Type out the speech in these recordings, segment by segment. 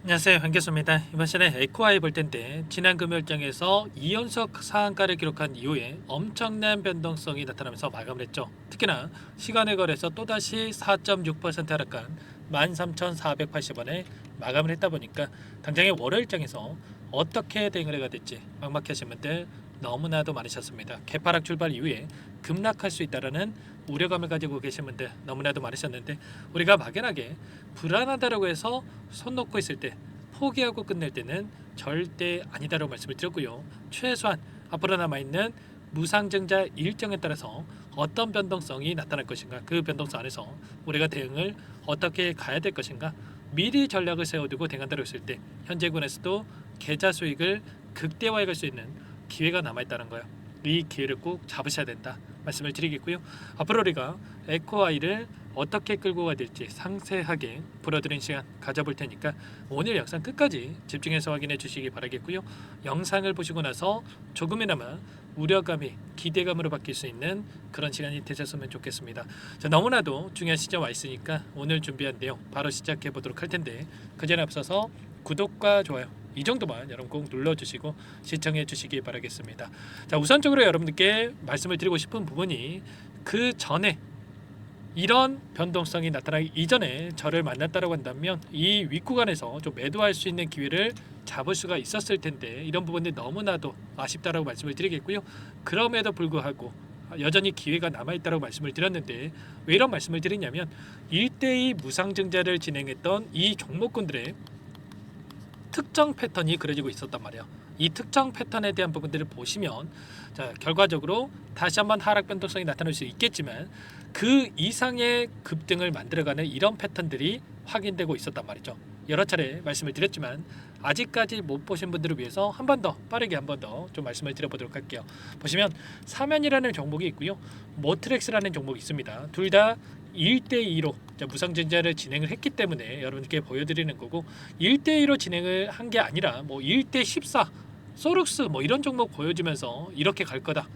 안녕하세요, 반갑습니다. 이번 시간에 에코아이 볼 텐데 지난 금요일장에서 2연속 상한가를 기록한 이후에 엄청난 변동성이 나타나면서 마감을 했죠. 특히나 시간을 거래해서 또다시 4.6% 하락한 13,480원에 마감을 했다 보니까 당장의 월요일장에서 어떻게 대응을 해야 될지 막막하신 분들 너무나도 많으셨습니다. 개파락 출발 이후에 급락할 수 있다라는 우려감을 가지고 계신 분들 너무나도 많으셨는데, 우리가 막연하게 불안하다라고 해서 손 놓고 있을 때 포기하고 끝낼 때는 절대 아니다라고 말씀을 드렸고요. 최소한 앞으로 남아있는 무상증자 일정에 따라서 어떤 변동성이 나타날 것인가, 그 변동성 안에서 우리가 대응을 어떻게 가야 될 것인가, 미리 전략을 세워두고 대응한다고 했을 때 현재군에서도 계좌 수익을 극대화해 갈 수 있는 기회가 남아있다는 거예요. 이 기회를 꼭 잡으셔야 된다 말씀을 드리겠고요. 앞으로 우리가 에코아이를 어떻게 끌고 가야 될지 상세하게 풀어드린 시간 가져볼 테니까 오늘 영상 끝까지 집중해서 확인해 주시기 바라겠고요. 영상을 보시고 나서 조금이나마 우려감이 기대감으로 바뀔 수 있는 그런 시간이 되셨으면 좋겠습니다. 자, 너무나도 중요한 시점 와 있으니까 오늘 준비한 내용 바로 시작해 보도록 할 텐데, 그 전에 앞서서 구독과 좋아요 이 정도만 여러분 꼭 눌러주시고 시청해 주시기 바라겠습니다. 자, 우선적으로 여러분들께 말씀을 드리고 싶은 부분이, 그 전에 이런 변동성이 나타나기 이전에 저를 만났다고 한다면 이 윗구간에서 좀 매도할 수 있는 기회를 잡을 수가 있었을 텐데, 이런 부분들이 너무나도 아쉽다라고 말씀을 드리겠고요. 그럼에도 불구하고 여전히 기회가 남아있다고 말씀을 드렸는데, 왜 이런 말씀을 드리냐면 1대2 무상증자를 진행했던 이 종목군들의 특정 패턴이 그려지고 있었단 말이에요. 이 특정 패턴에 대한 부분들을 보시면, 자, 결과적으로 다시 한번 하락 변동성이 나타날 수 있겠지만 그 이상의 급등을 만들어가는 이런 패턴들이 확인되고 있었단 말이죠. 여러 차례 말씀을 드렸지만 아직까지 못 보신 분들을 위해서 한 번 더 빠르게 한 번 더 좀 말씀을 드려보도록 할게요. 보시면 사면이라는 종목이 있고요, 모트렉스라는 종목이 있습니다. 둘 다 1대2로 무상증자를 진행을 했기 때문에 여러분께 보여드리는 거고, 1대2로 진행을 한 게 아니라 뭐 1대14 소룩스 뭐 이런 종목 보여주면서 이렇게 갈 거다,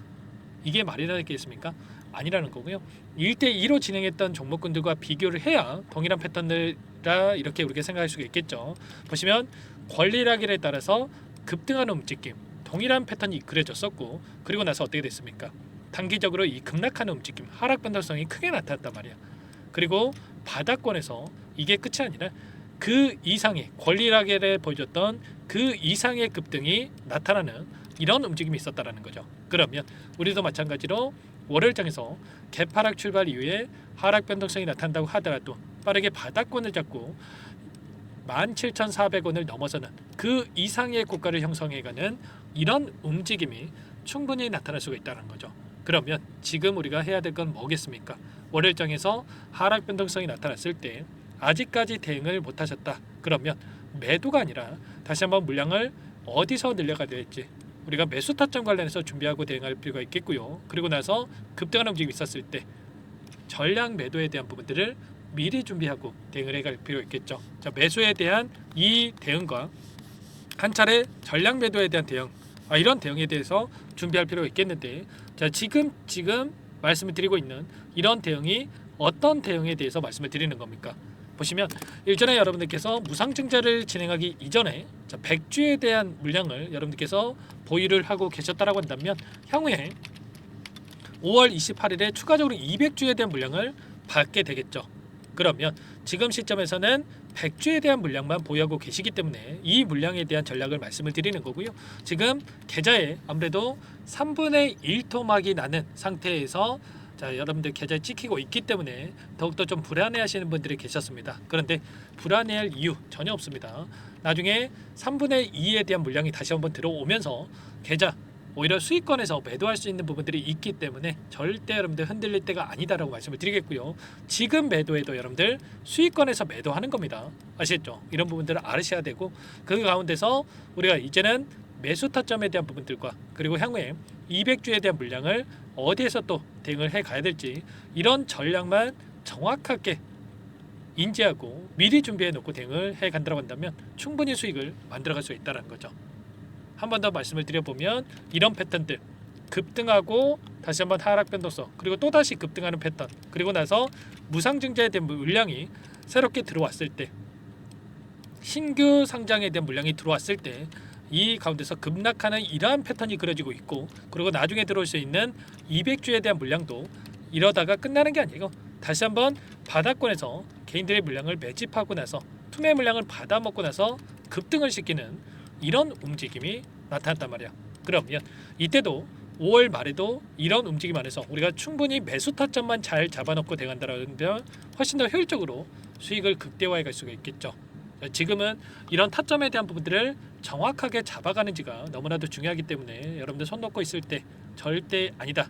이게 말이 되겠습니까? 아니라는 거고요. 1대2로 진행했던 종목군들과 비교를 해야 동일한 패턴이라 이렇게 우리가 생각할 수가 있겠죠. 보시면 권리락일에 따라서 급등하는 움직임, 동일한 패턴이 그려졌었고, 그리고 나서 어떻게 됐습니까? 단기적으로 이 급락하는 움직임, 하락 변동성이 크게 나타났단 말이야. 그리고 바닥권에서 이게 끝이 아니라 그 이상의 권리락일에 보여줬던 그 이상의 급등이 나타나는 이런 움직임이 있었다라는 거죠. 그러면 우리도 마찬가지로 월요일장에서 개파락 출발 이후에 하락 변동성이 나타난다고 하더라도 빠르게 바닥권을 잡고 17,400원을 넘어서는 그 이상의 고가를 형성해가는 이런 움직임이 충분히 나타날 수가 있다는 거죠. 그러면 지금 우리가 해야 될 건 뭐겠습니까? 월요일장에서 하락 변동성이 나타났을 때 아직까지 대응을 못하셨다. 그러면 매도가 아니라 다시 한번 물량을 어디서 늘려가야 될지 우리가 매수 타점 관련해서 준비하고 대응할 필요가 있겠고요. 그리고 나서 급등하는 움직임이 있었을 때 전량 매도에 대한 부분들을 미리 준비하고 대응을 해갈 필요가 있겠죠. 자, 매수에 대한 이 대응과 한 차례 전량 매도에 대한 대응, 이런 대응에 대해서 준비할 필요가 있겠는데, 자, 지금 말씀을 드리고 있는 이런 대응이 어떤 대응에 대해서 말씀을 드리는 겁니까? 보시면 일전에 여러분들께서 무상증자를 진행하기 이전에 100주에 대한 물량을 여러분들께서 보유를 하고 계셨다라고 한다면 향후에 5월 28일에 추가적으로 200주에 대한 물량을 받게 되겠죠. 그러면 지금 시점에서는 100주에 대한 물량만 보유하고 계시기 때문에 이 물량에 대한 전략을 말씀을 드리는 거고요. 지금 계좌에 아무래도 3분의 1 토막이 나는 상태에서 여러분들 계좌에 찍히고 있기 때문에 더욱더 좀 불안해하시는 분들이 계셨습니다. 그런데 불안해할 이유 전혀 없습니다. 나중에 3분의 2에 대한 물량이 다시 한번 들어오면서 계좌 오히려 수익권에서 매도할 수 있는 부분들이 있기 때문에 절대 여러분들 흔들릴 때가 아니다라고 말씀을 드리겠고요. 지금 매도해도 여러분들 수익권에서 매도하는 겁니다. 아시겠죠? 이런 부분들을 알으셔야 되고, 그 가운데서 우리가 이제는 매수 타점에 대한 부분들과 그리고 향후에 200주에 대한 물량을 어디에서 또 대응을 해 가야 될지 이런 전략만 정확하게 인지하고 미리 준비해 놓고 대응을 해 간다고 한다면 충분히 수익을 만들어 갈 수 있다는 거죠. 한 번 더 말씀을 드려보면 이런 패턴들, 급등하고 다시 한번 하락 변동성, 그리고 또다시 급등하는 패턴, 그리고 나서 무상증자에 대한 물량이 새롭게 들어왔을 때 신규 상장에 대한 물량이 들어왔을 때 이 가운데서 급락하는 이러한 패턴이 그려지고 있고, 그리고 나중에 들어올 수 있는 200주에 대한 물량도 이러다가 끝나는 게 아니고 다시 한번 바닥권에서 개인들의 물량을 매집하고 나서 투매 물량을 받아먹고 나서 급등을 시키는 이런 움직임이 나타났단 말이야. 그러면 이때도 5월 말에도 이런 움직임 안에서 우리가 충분히 매수 타점만 잘 잡아놓고 대응한다면 훨씬 더 효율적으로 수익을 극대화해 갈 수가 있겠죠. 지금은 이런 타점에 대한 부분들을 정확하게 잡아가는지가 너무나도 중요하기 때문에 여러분들 손 놓고 있을 때 절대 아니다.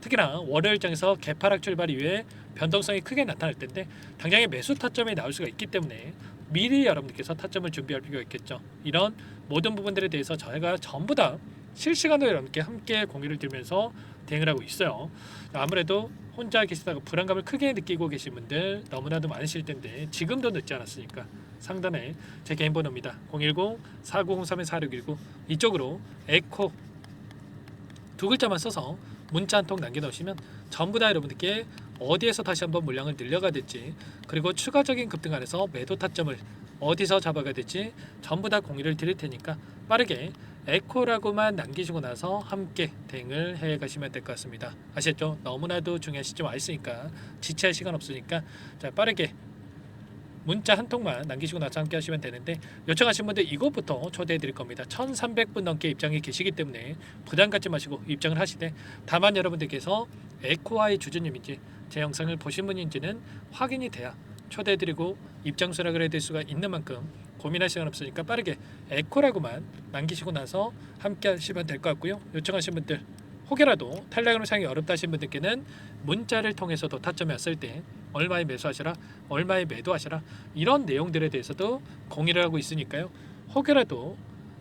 특히나 월요일장에서 개파락 출발 이후에 변동성이 크게 나타날 텐데 당장의 매수 타점이 나올 수가 있기 때문에 미리 여러분들께서 타점을 준비할 필요가 있겠죠. 이런 모든 부분들에 대해서 저희가 전부 다 실시간으로 여러분께 함께 공유를 드리면서 대응을 하고 있어요. 아무래도 혼자 계시다가 불안감을 크게 느끼고 계신 분들 너무나도 많으실 텐데 지금도 늦지 않았으니까 상단에 제 개인 번호입니다. 010-4903-4619 이쪽으로 에코 두 글자만 써서 문자 한 통 남겨놓으시면 전부 다 여러분들께 어디에서 다시 한번 물량을 늘려가야 될지, 그리고 추가적인 급등 안에서 매도 타점을 어디서 잡아가야 될지 전부 다 공유를 드릴 테니까 빠르게 에코라고만 남기시고 나서 함께 대응을 해 가시면 될 것 같습니다. 아시겠죠? 너무나도 중요한 시점 와 있으니까 지체할 시간 없으니까 자, 빠르게 문자 한 통만 남기시고 나서 함께 하시면 되는데, 요청하신 분들 이것부터 초대해 드릴 겁니다. 1300분 넘게 입장이 계시기 때문에 부담 갖지 마시고 입장을 하시되, 다만 여러분들께서 에코와의 주주님인지 제 영상을 보신 분인지는 확인이 돼야 초대해 드리고 입장 수락을 해드릴 수가 있는 만큼 고민할 시간 없으니까 빠르게 에코라고만 남기시고 나서 함께 하시면 될 것 같고요. 요청하신 분들 혹여라도 텔레그램 사용이 어렵다 하신 분들께는 문자를 통해서도 타점이 왔을 때 얼마에 매수하시라, 얼마에 매도하시라, 이런 내용들에 대해서도 공유를 하고 있으니까요. 혹여라도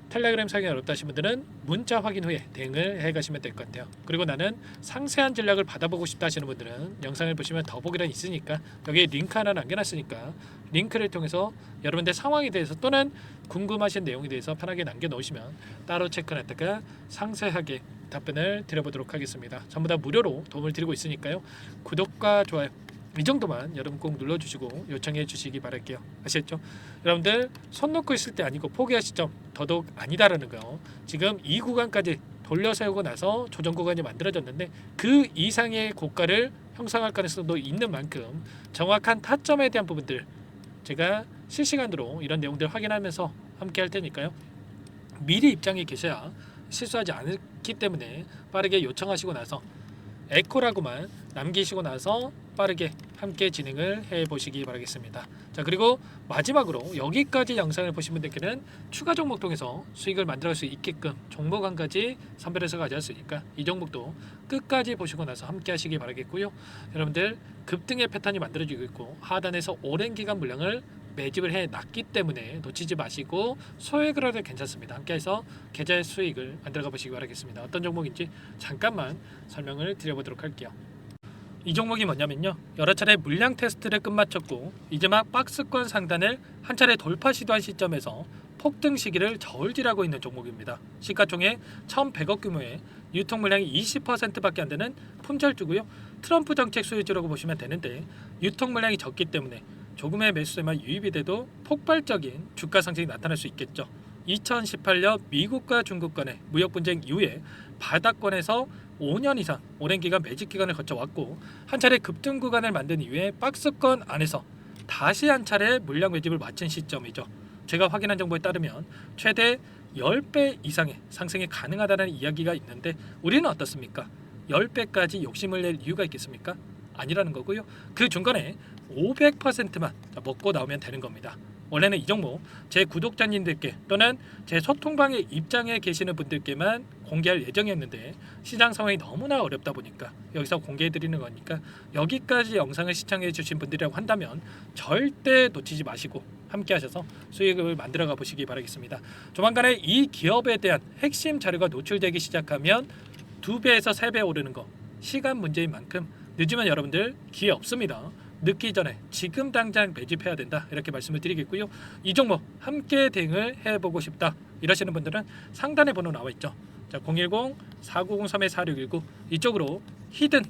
텔레그램 사용이 어렵다 하신 분들은 문자 확인 후에 대응을 해 가시면 될 것 같아요. 그리고 나는 상세한 전략을 받아보고 싶다 하시는 분들은 영상을 보시면 더보기란 있으니까 여기에 링크 하나 남겨놨으니까 링크를 통해서 여러분들 상황에 대해서 또는 궁금하신 내용에 대해서 편하게 남겨놓으시면 따로 체크해놨다가 상세하게 답변을 드려보도록 하겠습니다. 전부 다 무료로 도움을 드리고 있으니까요. 구독과 좋아요 이 정도만 여러분 꼭 눌러주시고 요청해 주시기 바랄게요. 아시겠죠? 여러분들 손 놓고 있을 때 아니고 포기하실 점 더더욱 아니다라는 거. 지금 이 구간까지 돌려 세우고 나서 조정 구간이 만들어졌는데 그 이상의 고가를 형성할 가능성도 있는 만큼 정확한 타점에 대한 부분들 제가 실시간으로 이런 내용들 확인하면서 함께 할 테니까요. 미리 입장에 계셔야 실수하지 않기 때문에 빠르게 요청하시고 나서 에코라고만 남기시고 나서 빠르게 함께 진행을 해 보시기 바라겠습니다. 자, 그리고 마지막으로 여기까지 영상을 보신 분들께는 추가 종목 통해서 수익을 만들어갈 수 있게끔 종목 한 가지 선별해서 가져왔으니까 이 종목도 끝까지 보시고 나서 함께 하시기 바라겠고요. 여러분들 급등의 패턴이 만들어지고 있고 하단에서 오랜 기간 물량을 매집을 해 놨기 때문에 놓치지 마시고 소액을 하도 괜찮습니다. 함께해서 계좌의 수익을 만들어가 보시기 바라겠습니다. 어떤 종목인지 잠깐만 설명을 드려보도록 할게요. 이 종목이 뭐냐면요, 여러 차례 물량 테스트를 끝마쳤고 이제 막 박스권 상단을 한 차례 돌파 시도한 시점에서 폭등 시기를 저울질하고 있는 종목입니다. 시가총액 1,100억 규모의 유통 물량이 20%밖에 안 되는 품절주고요. 트럼프 정책 소유주라고 보시면 되는데 유통 물량이 적기 때문에 조금의 매수세만 유입이 돼도 폭발적인 주가 상승이 나타날 수 있겠죠. 2018년 미국과 중국 간의 무역 분쟁 이후에 바닥권에서 5년 이상 오랜 기간 매집 기간을 거쳐왔고 한 차례 급등 구간을 만든 이후에 박스권 안에서 다시 한 차례 물량 매집을 마친 시점이죠. 제가 확인한 정보에 따르면 최대 10배 이상의 상승이 가능하다는 이야기가 있는데 우리는 어떻습니까? 10배까지 욕심을 낼 이유가 있겠습니까? 아니라는 거고요. 그 중간에 500%만 먹고 나오면 되는 겁니다. 원래는 이 종목 제 구독자님들께 또는 제 소통방에 입장해 계시는 분들께만 공개할 예정이었는데 시장 상황이 너무나 어렵다 보니까 여기서 공개해 드리는 거니까 여기까지 영상을 시청해 주신 분들이라고 한다면 절대 놓치지 마시고 함께 하셔서 수익을 만들어 가 보시기 바라겠습니다. 조만간에 이 기업에 대한 핵심 자료가 노출되기 시작하면 2배에서 3배 오르는 거 시간 문제인 만큼 늦으면 여러분들 기회 없습니다. 늦기 전에 지금 당장 매집해야 된다 이렇게 말씀을 드리겠고요. 이 종목 함께 대응을 해보고 싶다 이러시는 분들은 상단에 번호 나와 있죠. 자, 010-4903-4619 이쪽으로 히든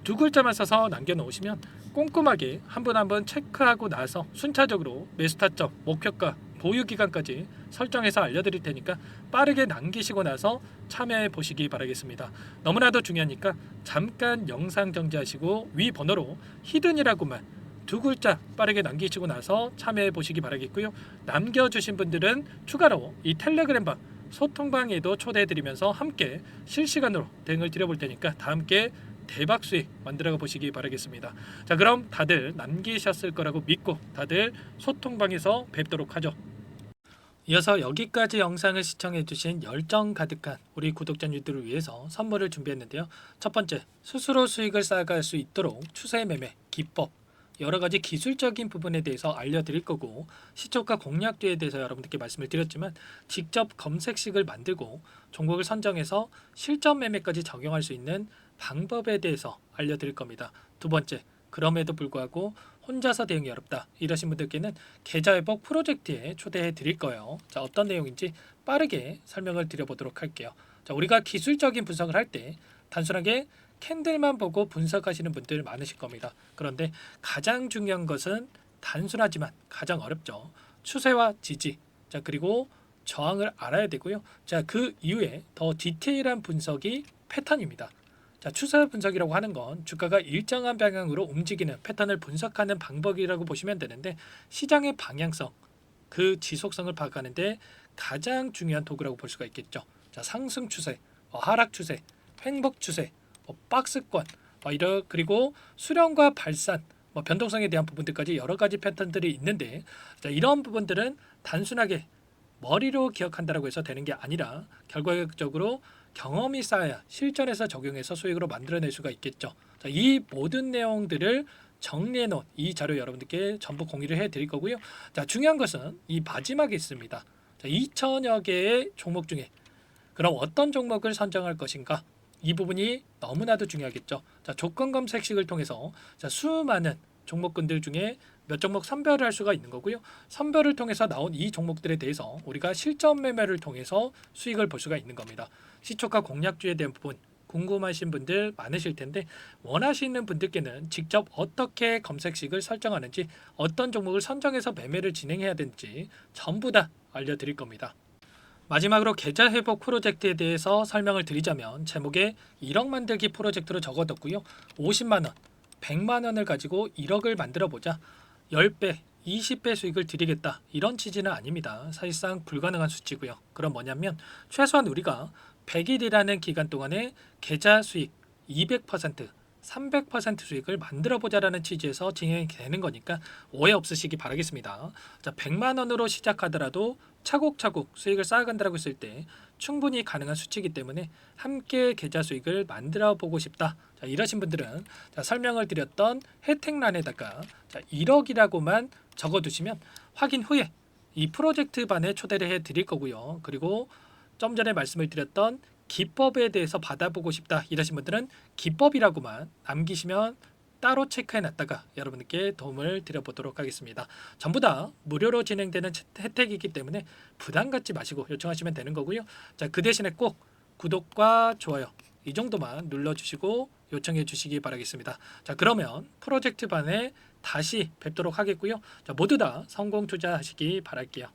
두 글자만 써서 남겨놓으시면 꼼꼼하게 한 번 한 번 체크하고 나서 순차적으로 매수 타점, 목표가, 보유 기간까지 설정해서 알려드릴 테니까 빠르게 남기시고 나서 참여해 보시기 바라겠습니다. 너무나도 중요하니까 잠깐 영상 정지하시고 위 번호로 히든이라고만 두 글자 빠르게 남기시고 나서 참여해 보시기 바라겠고요. 남겨주신 분들은 추가로 이 텔레그램방 소통방에도 초대해 드리면서 함께 실시간으로 대응을 드려볼 테니까 다 함께 대박 수익 만들어 보시기 바라겠습니다. 자, 그럼 다들 남기셨을 거라고 믿고 다들 소통방에서 뵙도록 하죠. 이어서 여기까지 영상을 시청해주신 열정 가득한 우리 구독자님들을 위해서 선물을 준비했는데요. 첫 번째, 스스로 수익을 쌓아갈 수 있도록 추세 매매 기법, 여러 가지 기술적인 부분에 대해서 알려드릴 거고, 시초가 공략주에 대해서 여러분들께 말씀을 드렸지만 직접 검색식을 만들고 종목을 선정해서 실전 매매까지 적용할 수 있는 방법에 대해서 알려드릴 겁니다. 두 번째, 그럼에도 불구하고 혼자서 대응이 어렵다 이러신 분들께는 계좌회복 프로젝트에 초대해 드릴 거예요. 자, 어떤 내용인지 빠르게 설명을 드려보도록 할게요. 자, 우리가 기술적인 분석을 할 때 단순하게 캔들만 보고 분석하시는 분들 많으실 겁니다. 그런데 가장 중요한 것은 단순하지만 가장 어렵죠. 추세와 지지, 자, 그리고 저항을 알아야 되고요. 자, 그 이후에 더 디테일한 분석이 패턴입니다. 자, 추세 분석이라고 하는 건 주가가 일정한 방향으로 움직이는 패턴을 분석하는 방법이라고 보시면 되는데, 시장의 방향성, 그 지속성을 파악하는데 가장 중요한 도구라고 볼 수가 있겠죠. 자, 상승 추세, 하락 추세, 횡복 추세, 박스권, 그리고 수렴과 발산, 변동성에 대한 부분들까지 여러 가지 패턴들이 있는데, 자, 이런 부분들은 단순하게 머리로 기억한다고 해서 되는 게 아니라 결과적으로 경험이 쌓아야 실전에서 적용해서 수익으로 만들어낼 수가 있겠죠. 자, 이 모든 내용들을 정리해 놓은 이 자료 여러분들께 전부 공유를 해 드릴 거고요. 자, 중요한 것은 이 마지막에 있습니다. 자, 2천여 개의 종목 중에 그럼 어떤 종목을 선정할 것인가? 이 부분이 너무나도 중요하겠죠. 자, 조건 검색식을 통해서 자, 수많은 종목군들 중에 몇 종목 선별을 할 수가 있는 거고요. 선별을 통해서 나온 이 종목들에 대해서 우리가 실전 매매를 통해서 수익을 볼 수가 있는 겁니다. 시초가 공략주에 대한 부분 궁금하신 분들 많으실 텐데, 원하시는 분들께는 직접 어떻게 검색식을 설정하는지, 어떤 종목을 선정해서 매매를 진행해야 되는지 전부 다 알려드릴 겁니다. 마지막으로 계좌 회복 프로젝트에 대해서 설명을 드리자면, 제목에 1억 만들기 프로젝트로 적어뒀고요. 50만 원, 100만 원을 가지고 1억을 만들어 보자. 10배, 20배 수익을 드리겠다. 이런 취지는 아닙니다. 사실상 불가능한 수치고요. 그럼 뭐냐면 최소한 우리가 100일이라는 기간 동안에 계좌 수익 200%, 300% 수익을 만들어 보자라는 취지에서 진행이 되는 거니까 오해 없으시기 바라겠습니다. 자, 100만 원으로 시작하더라도 차곡차곡 수익을 쌓아간다고 했을 때 충분히 가능한 수치이기 때문에 함께 계좌 수익을 만들어 보고 싶다. 자, 이러신 분들은 자, 설명을 드렸던 혜택란에다가 자, 1억이라고만 적어두시면 확인 후에 이 프로젝트 반에 초대를 해 드릴 거고요. 그리고 좀 전에 말씀을 드렸던 기법에 대해서 받아보고 싶다 이러신 분들은 기법이라고만 남기시면 따로 체크해 놨다가 여러분께 도움을 드려보도록 하겠습니다. 전부 다 무료로 진행되는 혜택이기 때문에 부담 갖지 마시고 요청하시면 되는 거고요. 자, 그 대신에 꼭 구독과 좋아요 이 정도만 눌러주시고 요청해 주시기 바라겠습니다. 자, 그러면 프로젝트 반에 다시 뵙도록 하겠고요. 자, 모두 다 성공 투자하시기 바랄게요.